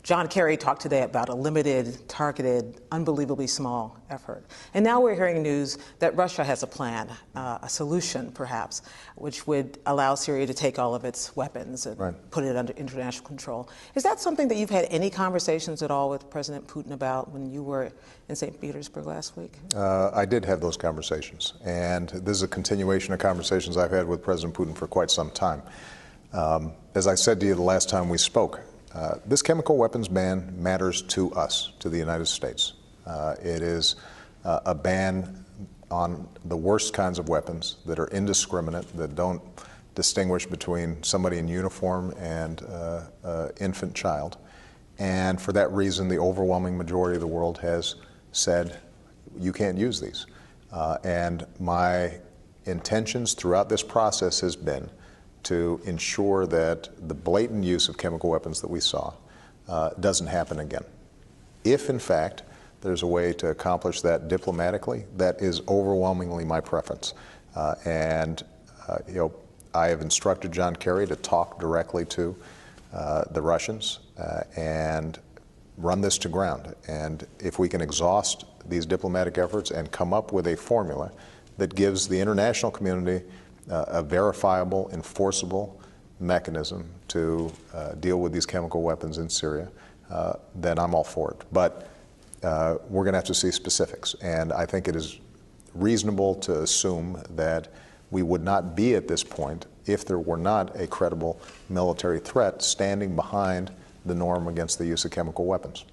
John Kerry talked today about a limited, targeted, unbelievably small effort. And now we're hearing news that Russia has a plan, a solution perhaps, which would allow Syria to take all of its weapons and put it under international control. Is that something that you've had any conversations at all with President Putin about when you were in St. Petersburg last week? I did have those conversations. And this is a continuation of conversations I've had with President Putin for quite some time. As I said to you the last time we spoke, this chemical weapons ban matters to us, to the United States. It is a ban on the worst kinds of weapons that are indiscriminate, that don't distinguish between somebody in uniform and an infant child. And for that reason, the overwhelming majority of the world has said, you can't use these. And my intentions throughout this process has been to ensure that the blatant use of chemical weapons that we saw doesn't happen again. If, in fact, there's a way to accomplish that diplomatically, that is overwhelmingly my preference. You know, I have instructed John Kerry to talk directly to the Russians and run this to ground. And if we can exhaust these diplomatic efforts and come up with a formula that gives the international community a verifiable, enforceable mechanism to deal with these chemical weapons in Syria, then I'm all for it. But we're going to have to see specifics. And I think it is reasonable to assume that we would not be at this point if there were not a credible military threat standing behind the norm against the use of chemical weapons.